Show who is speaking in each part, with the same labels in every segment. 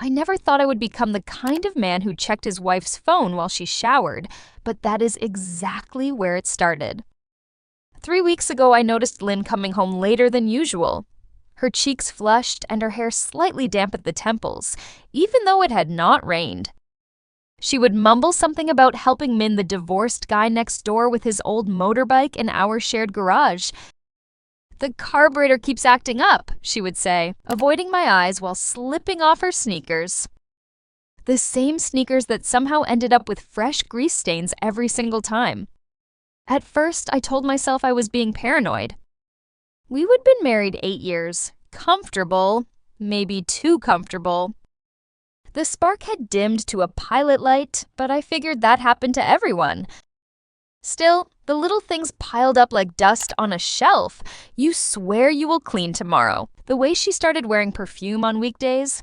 Speaker 1: I never thought I would become the kind of man who checked his wife's phone while she showered, but that is exactly where it started. 3 weeks ago, I noticed Lynn coming home later than usual. Her cheeks flushed and her hair slightly damp at the temples, even though it had not rained. She would mumble something about helping Min, the divorced guy next door, with his old motorbike in our shared garage. "The carburetor keeps acting up," she would say, avoiding my eyes while slipping off her sneakers. The same sneakers that somehow ended up with fresh grease stains every single time. At first, I told myself I was being paranoid. We would been married 8 years, comfortable, maybe too comfortable. The spark had dimmed to a pilot light, but I figured that happened to everyone. Still, the little things piled up like dust on a shelf. You swear you will clean tomorrow. The way she started wearing perfume on weekdays.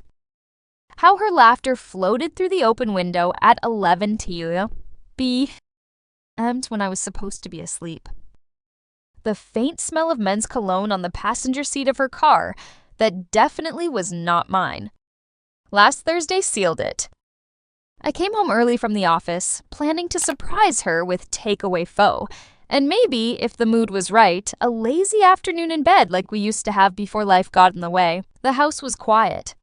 Speaker 1: How her laughter floated through the open window at 11 p.m. when I was supposed to be asleep. The faint smell of men's cologne on the passenger seat of her car that definitely was not mine. Last Thursday sealed it. I came home early from the office, planning to surprise her with takeaway pho, and maybe, if the mood was right, a lazy afternoon in bed like we used to have before life got in the way. The house was quiet.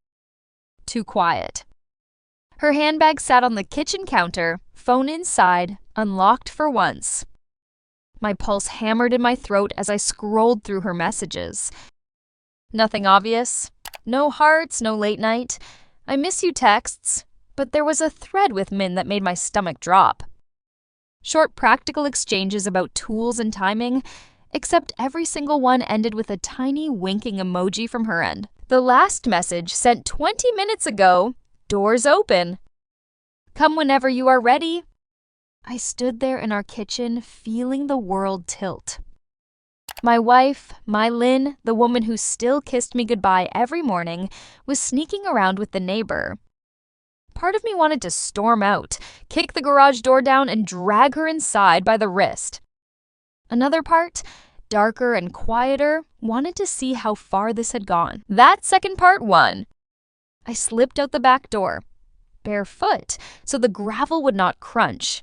Speaker 1: Too quiet. Her handbag sat on the kitchen counter, phone inside, unlocked for once. My pulse hammered in my throat as I scrolled through her messages. Nothing obvious. No hearts, no late night. I miss you texts. But there was a thread with Min that made my stomach drop. Short practical exchanges about tools and timing, except every single one ended with a tiny winking emoji from her end. The last message, sent 20 minutes ago, "Doors open. Come whenever you are ready." I stood there in our kitchen, feeling the world tilt. My wife, my Lynn, the woman who still kissed me goodbye every morning, was sneaking around with the neighbor. Part of me wanted to storm out, kick the garage door down, and drag her inside by the wrist. Another part, darker and quieter, wanted to see how far this had gone. That second part won. I slipped out the back door, barefoot, so the gravel would not crunch,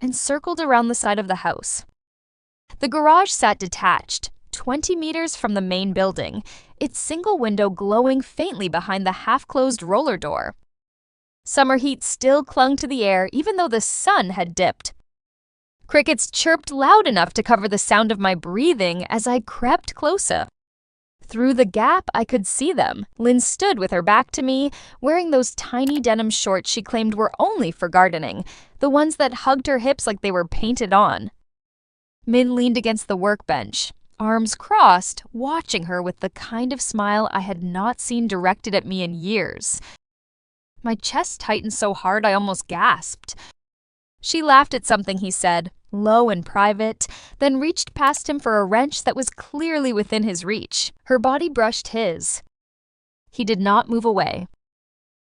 Speaker 1: and circled around the side of the house. The garage sat detached, 20 meters from the main building, its single window glowing faintly behind the half-closed roller door. Summer heat still clung to the air even though the sun had dipped. Crickets chirped loud enough to cover the sound of my breathing as I crept closer. Through the gap, I could see them. Lynn stood with her back to me, wearing those tiny denim shorts she claimed were only for gardening, the ones that hugged her hips like they were painted on. Min leaned against the workbench, arms crossed, watching her with the kind of smile I had not seen directed at me in years. My chest tightened so hard I almost gasped. She laughed at something he said, low and private, then reached past him for a wrench that was clearly within his reach. Her body brushed his. He did not move away.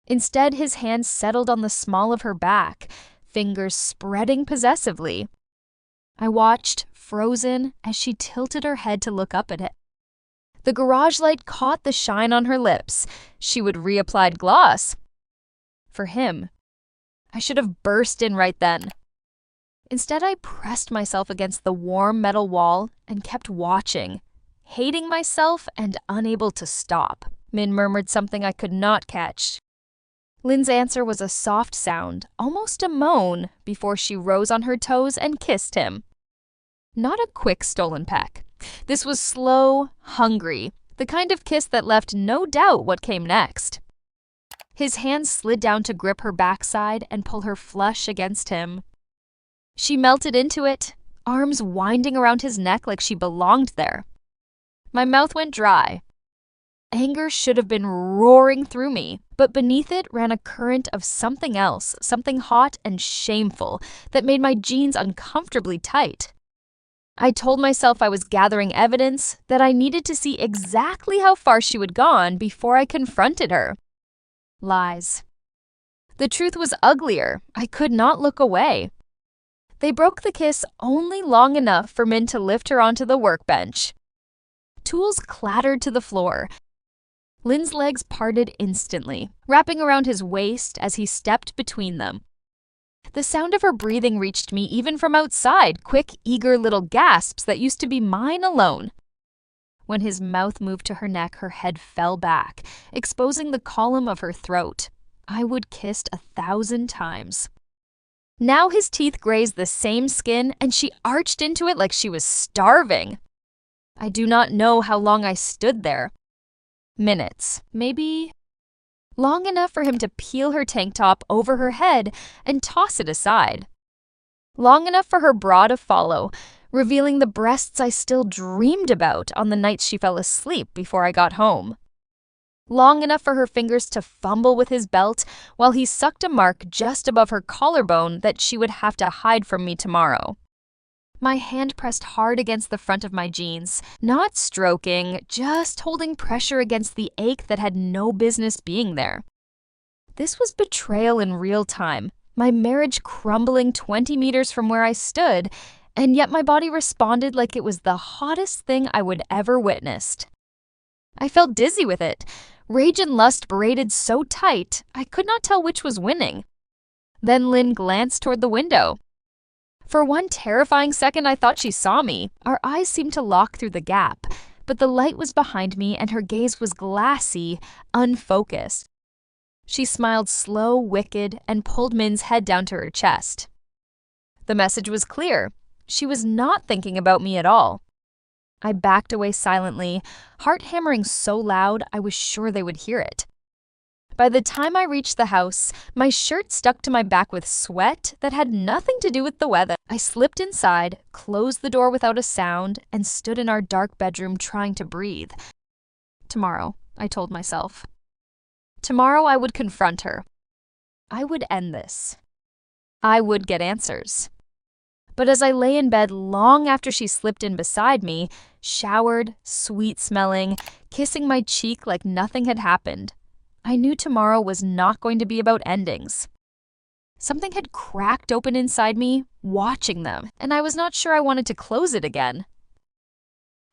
Speaker 1: Instead, his hands settled on the small of her back, fingers spreading possessively. I watched, frozen, as she tilted her head to look up at it. The garage light caught the shine on her lips. She would reapplied gloss. For him. I should have burst in right then. Instead, I pressed myself against the warm metal wall and kept watching, hating myself and unable to stop. Min murmured something I could not catch. Lynn's answer was a soft sound, almost a moan, before she rose on her toes and kissed him. Not a quick stolen peck. This was slow, hungry, the kind of kiss that left no doubt what came next. His hands slid down to grip her backside and pull her flush against him. She melted into it, arms winding around his neck like she belonged there. My mouth went dry. Anger should have been roaring through me, but beneath it ran a current of something else, something hot and shameful that made my jeans uncomfortably tight. I told myself I was gathering evidence, that I needed to see exactly how far she had gone before I confronted her. Lies. The truth was uglier. I could not look away. They broke the kiss only long enough for Min to lift her onto the workbench. Tools clattered to the floor. Lynn's legs parted instantly, wrapping around his waist as he stepped between them. The sound of her breathing reached me even from outside, quick, eager little gasps that used to be mine alone. When his mouth moved to her neck, her head fell back, exposing the column of her throat. I would kissed 1,000 times. Now his teeth grazed the same skin, and she arched into it like she was starving. I do not know how long I stood there. Minutes, maybe. Long enough for him to peel her tank top over her head and toss it aside. Long enough for her bra to follow, revealing the breasts I still dreamed about on the nights she fell asleep before I got home. Long enough for her fingers to fumble with his belt while he sucked a mark just above her collarbone that she would have to hide from me tomorrow. My hand pressed hard against the front of my jeans, not stroking, just holding pressure against the ache that had no business being there. This was betrayal in real time, my marriage crumbling 20 meters from where I stood, and yet my body responded like it was the hottest thing I would ever witnessed. I felt dizzy with it, rage and lust braided so tight I could not tell which was winning. Then Lynn glanced toward the window. For one terrifying second, I thought she saw me. Our eyes seemed to lock through the gap, but the light was behind me and her gaze was glassy, unfocused. She smiled slow, wicked, and pulled Min's head down to her chest. The message was clear. She was not thinking about me at all. I backed away silently, heart hammering so loud I was sure they would hear it. By the time I reached the house, my shirt stuck to my back with sweat that had nothing to do with the weather. I slipped inside, closed the door without a sound, and stood in our dark bedroom trying to breathe. Tomorrow, I told myself. Tomorrow I would confront her. I would end this. I would get answers. But as I lay in bed long after she slipped in beside me, showered, sweet-smelling, kissing my cheek like nothing had happened, I knew tomorrow was not going to be about endings. Something had cracked open inside me, watching them, and I was not sure I wanted to close it again.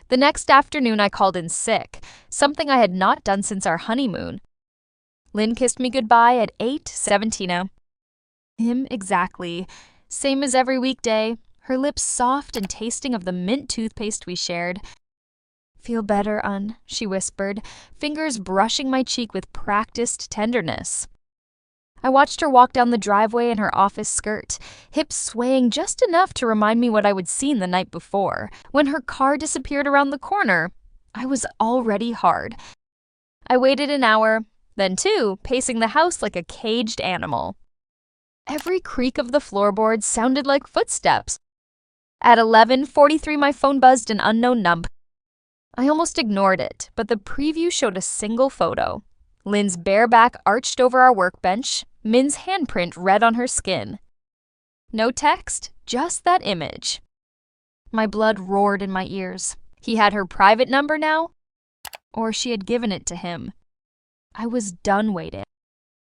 Speaker 1: The next afternoon I called in sick, something I had not done since our honeymoon. Lynn kissed me goodbye at 8:17 Him exactly. Same as every weekday, her lips soft and tasting of the mint toothpaste we shared. "Feel better, she whispered, fingers brushing my cheek with practiced tenderness. I watched her walk down the driveway in her office skirt, hips swaying just enough to remind me what I would seen the night before. When her car disappeared around the corner, I was already hard. I waited an hour, then 2, pacing the house like a caged animal. Every creak of the floorboards sounded like footsteps. At 11:43, my phone buzzed an unknown number. I almost ignored it, but the preview showed a single photo. Lynn's bare back arched over our workbench, Min's handprint red on her skin. No text, just that image. My blood roared in my ears. He had her private number now? Or she had given it to him. I was done waiting.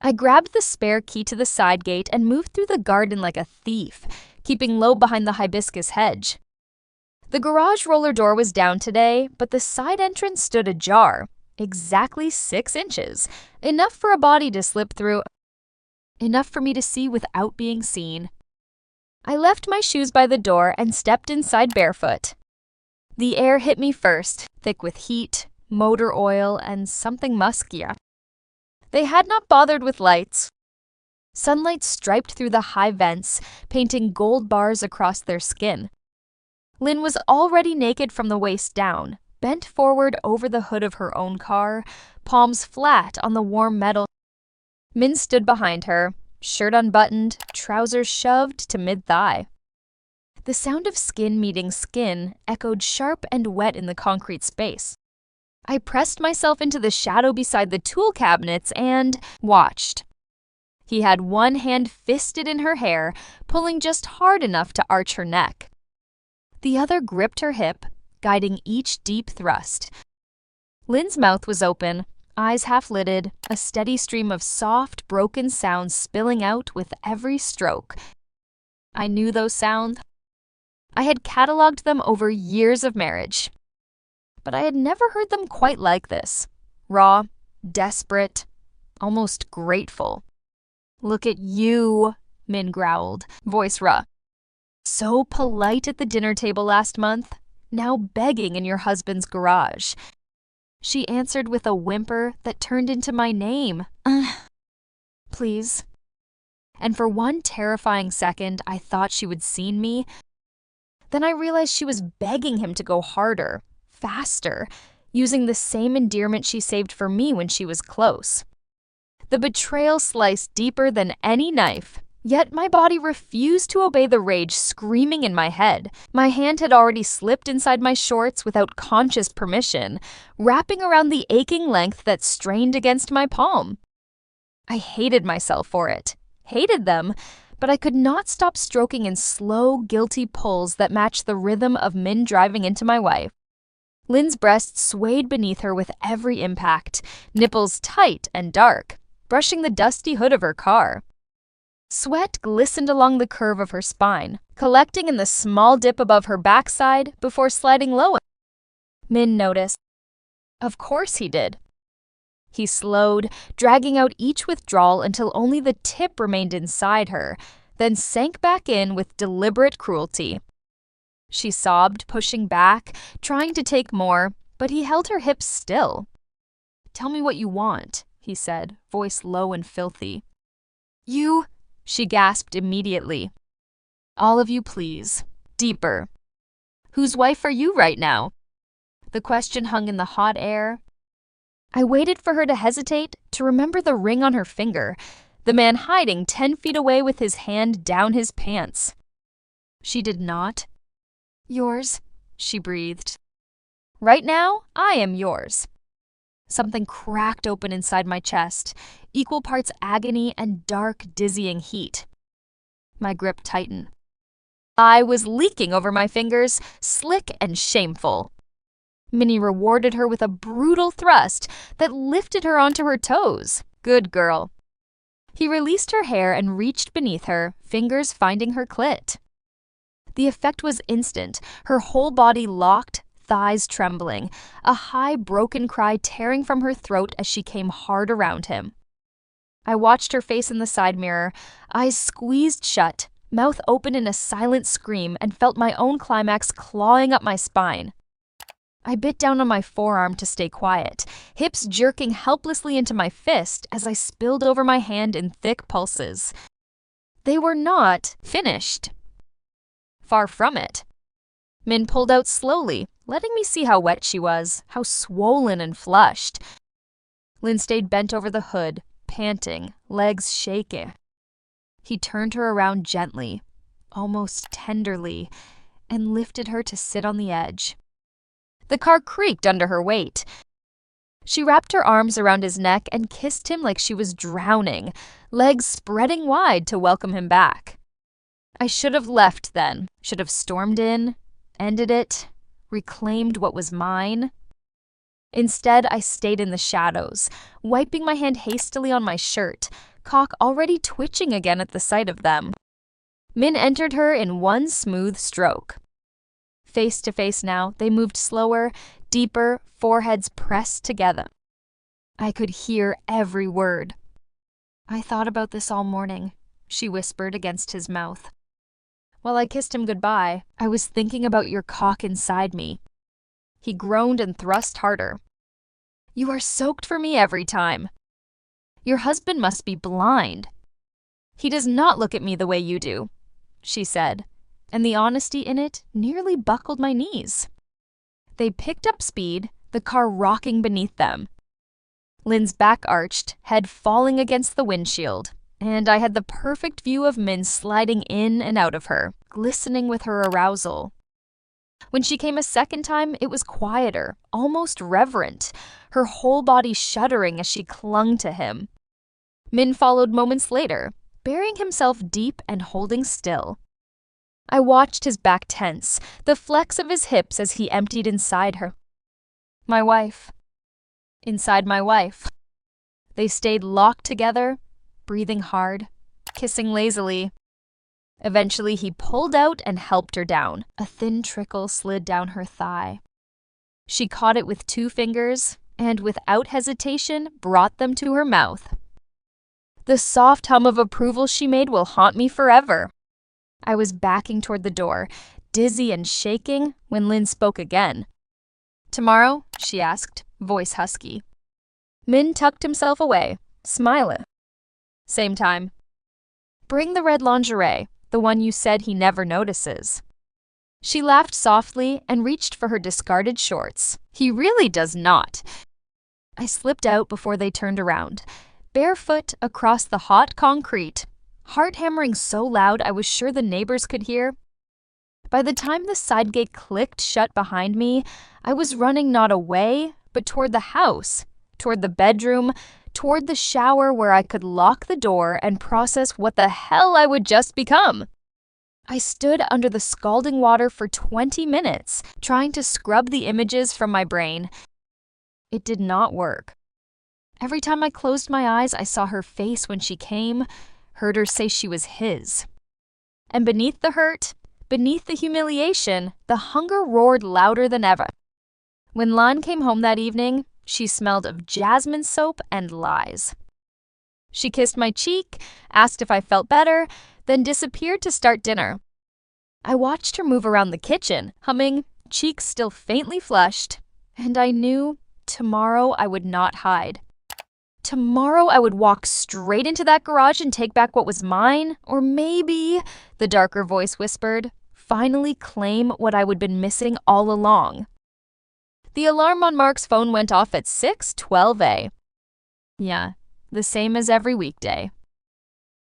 Speaker 1: I grabbed the spare key to the side gate and moved through the garden like a thief, keeping low behind the hibiscus hedge. The garage roller door was down today, but the side entrance stood ajar, exactly 6 inches, enough for a body to slip through, enough for me to see without being seen. I left my shoes by the door and stepped inside barefoot. The air hit me first, thick with heat, motor oil, and something muskier. They had not bothered with lights. Sunlight striped through the high vents, painting gold bars across their skin. Lynn was already naked from the waist down, bent forward over the hood of her own car, palms flat on the warm metal. Min stood behind her, shirt unbuttoned, trousers shoved to mid-thigh. The sound of skin meeting skin echoed sharp and wet in the concrete space. I pressed myself into the shadow beside the tool cabinets and watched. He had one hand fisted in her hair, pulling just hard enough to arch her neck. The other gripped her hip, guiding each deep thrust. Lynn's mouth was open, eyes half-lidded, a steady stream of soft, broken sounds spilling out with every stroke. I knew those sounds. I had cataloged them over years of marriage. But I had never heard them quite like this. Raw, desperate, almost grateful. "Look at you," Min growled, voice raw. "So polite at the dinner table last month, now begging in your husband's garage." She answered with a whimper that turned into my name. Please. And for one terrifying second, I thought she would seen me. Then I realized she was begging him to go harder, faster, using the same endearment she saved for me when she was close. The betrayal sliced deeper than any knife, yet my body refused to obey the rage screaming in my head. My hand had already slipped inside my shorts without conscious permission, wrapping around the aching length that strained against my palm. I hated myself for it, hated them, but I could not stop stroking in slow, guilty pulls that matched the rhythm of Min driving into my wife. Lynn's breasts swayed beneath her with every impact, nipples tight and dark, brushing the dusty hood of her car. Sweat glistened along the curve of her spine, collecting in the small dip above her backside before sliding low. Min noticed. Of course he did. He slowed, dragging out each withdrawal until only the tip remained inside her, then sank back in with deliberate cruelty. She sobbed, pushing back, trying to take more, but he held her hips still. "Tell me what you want," he said, voice low and filthy. "You," she gasped immediately. "All of you, please. Deeper. Whose wife are you right now?" The question hung in the hot air. I waited for her to hesitate, to remember the ring on her finger, the man hiding 10 feet away with his hand down his pants. She did not. "Yours," she breathed. "Right now, I am yours." Something cracked open inside my chest, equal parts agony and dark, dizzying heat. My grip tightened. I was leaking over my fingers, slick and shameful. Minnie rewarded her with a brutal thrust that lifted her onto her toes. Good girl. He released her hair and reached beneath her, fingers finding her clit. The effect was instant, her whole body locked, thighs trembling, a high, broken cry tearing from her throat as she came hard around him. I watched her face in the side mirror, eyes squeezed shut, mouth open in a silent scream, and felt my own climax clawing up my spine. I bit down on my forearm to stay quiet, hips jerking helplessly into my fist as I spilled over my hand in thick pulses. They were not finished. Far from it. Min pulled out slowly, letting me see how wet she was, how swollen and flushed. Lynn stayed bent over the hood, panting, legs shaking. He turned her around gently, almost tenderly, and lifted her to sit on the edge. The car creaked under her weight. She wrapped her arms around his neck and kissed him like she was drowning, legs spreading wide to welcome him back. I should have left then, should have stormed in, ended it, reclaimed what was mine. Instead, I stayed in the shadows, wiping my hand hastily on my shirt, cock already twitching again at the sight of them. Min entered her in one smooth stroke. Face to face now, they moved slower, deeper, foreheads pressed together. I could hear every word. "I thought about this all morning," she whispered against his mouth. While I kissed him goodbye, I was thinking about your cock inside me. He groaned and thrust harder. "You are soaked for me every time. Your husband must be blind. He does not look at me the way you do," she said, and the honesty in it nearly buckled my knees. They picked up speed, the car rocking beneath them. Lynn's back arched, head falling against the windshield, and I had the perfect view of Min sliding in and out of her, glistening with her arousal. When she came a second time, it was quieter, almost reverent, her whole body shuddering as she clung to him. Min followed moments later, burying himself deep and holding still. I watched his back tense, the flex of his hips as he emptied inside her. My wife. Inside my wife. They stayed locked together, breathing hard, kissing lazily. Eventually, he pulled out and helped her down. A thin trickle slid down her thigh. She caught it with 2 fingers and without hesitation brought them to her mouth. The soft hum of approval she made will haunt me forever. I was backing toward the door, dizzy and shaking, when Lynn spoke again. "Tomorrow?" she asked, voice husky. Min tucked himself away, smiling. "Same time." "Bring the red lingerie, the one you said he never notices." She laughed softly and reached for her discarded shorts. "He really does not." I slipped out before they turned around, barefoot across the hot concrete, heart hammering so loud I was sure the neighbors could hear. By the time the side gate clicked shut behind me, I was running not away, but toward the house, toward the bedroom, toward the shower where I could lock the door and process what the hell I would just become. I stood under the scalding water for 20 minutes, trying to scrub the images from my brain. It did not work. Every time I closed my eyes, I saw her face when she came, heard her say she was his. And beneath the hurt, beneath the humiliation, the hunger roared louder than ever. When Lon came home that evening, she smelled of jasmine soap and lies. She kissed my cheek, asked if I felt better, then disappeared to start dinner. I watched her move around the kitchen, humming, cheeks still faintly flushed, and I knew tomorrow I would not hide. Tomorrow I would walk straight into that garage and take back what was mine, or maybe, the darker voice whispered, finally claim what I would been missing all along. The alarm on Mark's phone went off at 6:12 a.m. Yeah, the same as every weekday.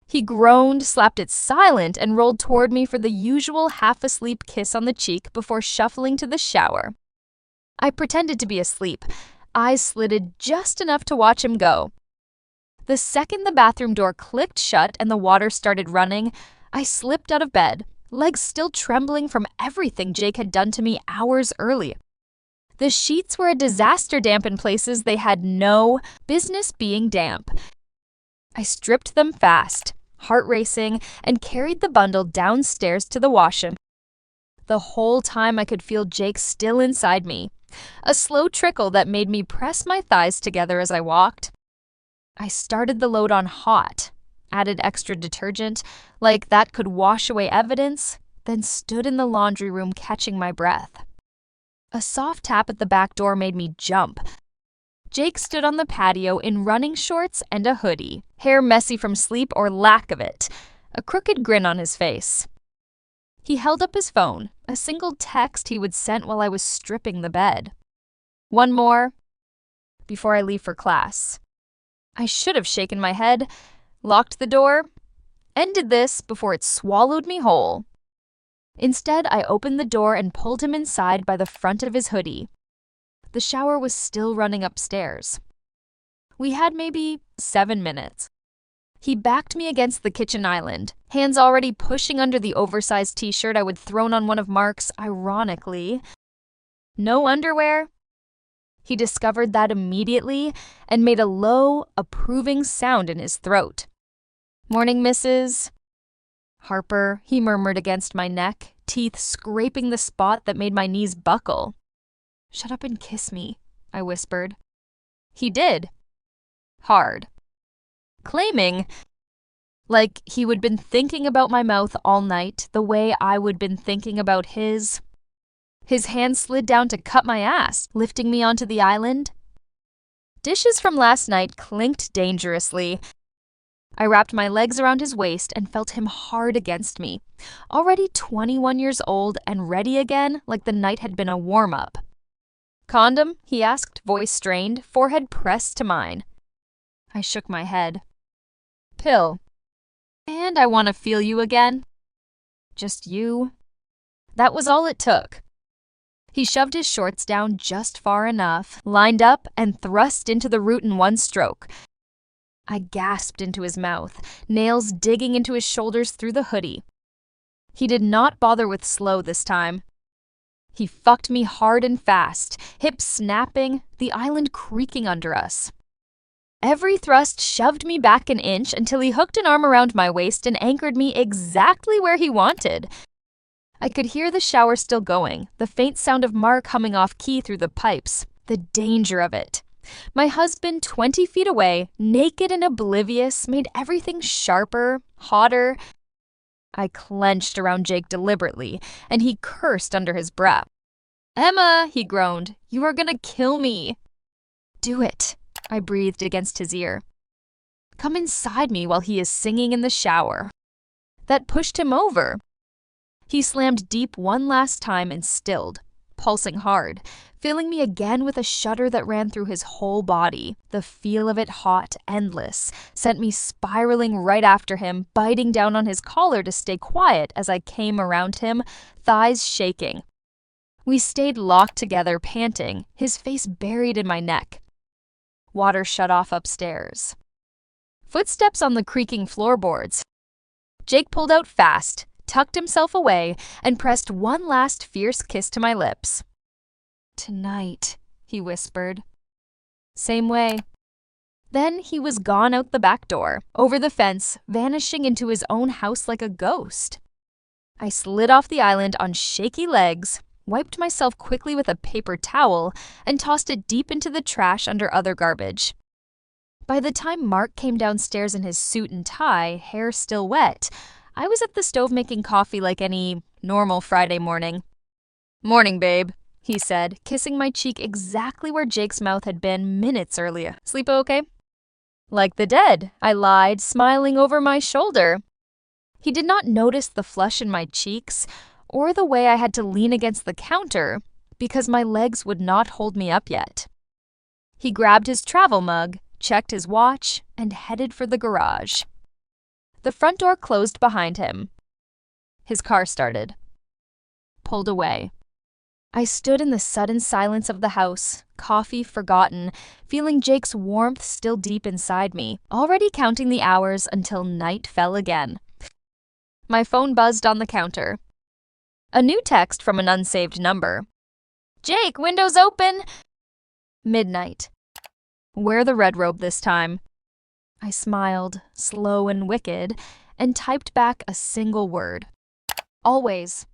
Speaker 1: He groaned, slapped it silent, and rolled toward me for the usual half-asleep kiss on the cheek before shuffling to the shower. I pretended to be asleep, eyes slitted just enough to watch him go. The second the bathroom door clicked shut and the water started running, I slipped out of bed, legs still trembling from everything Jake had done to me hours earlier. The sheets were a disaster damp in places they had no business being damp. I stripped them fast, heart racing, and carried the bundle downstairs to the washroom. The whole time I could feel Jake still inside me, a slow trickle that made me press my thighs together as I walked. I started the load on hot, added extra detergent, like that could wash away evidence, then stood in the laundry room catching my breath. A soft tap at the back door made me jump. Jake stood on the patio in running shorts and a hoodie, hair messy from sleep or lack of it, a crooked grin on his face. He held up his phone, a single text he would sent while I was stripping the bed. "One more, before I leave for class." I should have shaken my head, locked the door, ended this before it swallowed me whole. Instead, I opened the door and pulled him inside by the front of his hoodie. The shower was still running upstairs. We had maybe 7 minutes. He backed me against the kitchen island, hands already pushing under the oversized t-shirt I would thrown on one of Mark's, ironically. No underwear? He discovered that immediately and made a low, approving sound in his throat. "Morning, Mrs. Harper," he murmured against my neck, teeth scraping the spot that made my knees buckle. "Shut up and kiss me," I whispered. He did. Hard. Claiming, like he would been thinking about my mouth all night the way I would been thinking about his. His hand slid down to cut my ass, lifting me onto the island. Dishes from last night clinked dangerously. I wrapped my legs around his waist and felt him hard against me, already 21 years old and ready again like the night had been a warm-up. "Condom?" he asked, voice strained, forehead pressed to mine. I shook my head. "Pill. And I want to feel you again." "Just you?" That was all it took. He shoved his shorts down just far enough, lined up, and thrust into the root in one stroke. I gasped into his mouth, nails digging into his shoulders through the hoodie. He did not bother with slow this time. He fucked me hard and fast, hips snapping, the island creaking under us. Every thrust shoved me back an inch until he hooked an arm around my waist and anchored me exactly where he wanted. I could hear the shower still going, the faint sound of Mark humming off key through the pipes. The danger of it. My husband, 20 feet away, naked and oblivious, made everything sharper, hotter. I clenched around Jake deliberately, and he cursed under his breath. "Emma," he groaned, "you are gonna kill me." "Do it," I breathed against his ear. "Come inside me while he is singing in the shower." That pushed him over. He slammed deep one last time and stilled, pulsing hard, filling me again with a shudder that ran through his whole body. The feel of it, hot, endless, sent me spiraling right after him, biting down on his collar to stay quiet as I came around him, thighs shaking. We stayed locked together, panting, his face buried in my neck. Water shut off upstairs. Footsteps on the creaking floorboards. Jake pulled out fast, tucked himself away, and pressed one last fierce kiss to my lips. "Tonight," he whispered. "Same way." Then he was gone out the back door, over the fence, vanishing into his own house like a ghost. I slid off the island on shaky legs, wiped myself quickly with a paper towel, and tossed it deep into the trash under other garbage. By the time Mark came downstairs in his suit and tie, hair still wet, I was at the stove making coffee like any normal Friday morning. "Morning, babe," he said, kissing my cheek exactly where Jake's mouth had been minutes earlier. "Sleep okay?" "Like the dead," I lied, smiling over my shoulder. He did not notice the flush in my cheeks, or the way I had to lean against the counter because my legs would not hold me up yet. He grabbed his travel mug, checked his watch, and headed for the garage. The front door closed behind him. His car started. Pulled away. I stood in the sudden silence of the house, coffee forgotten, feeling Jake's warmth still deep inside me, already counting the hours until night fell again. My phone buzzed on the counter. A new text from an unsaved number. "Jake, windows open!" Midnight. "Wear the red robe this time." I smiled, slow and wicked, and typed back a single word. "Always."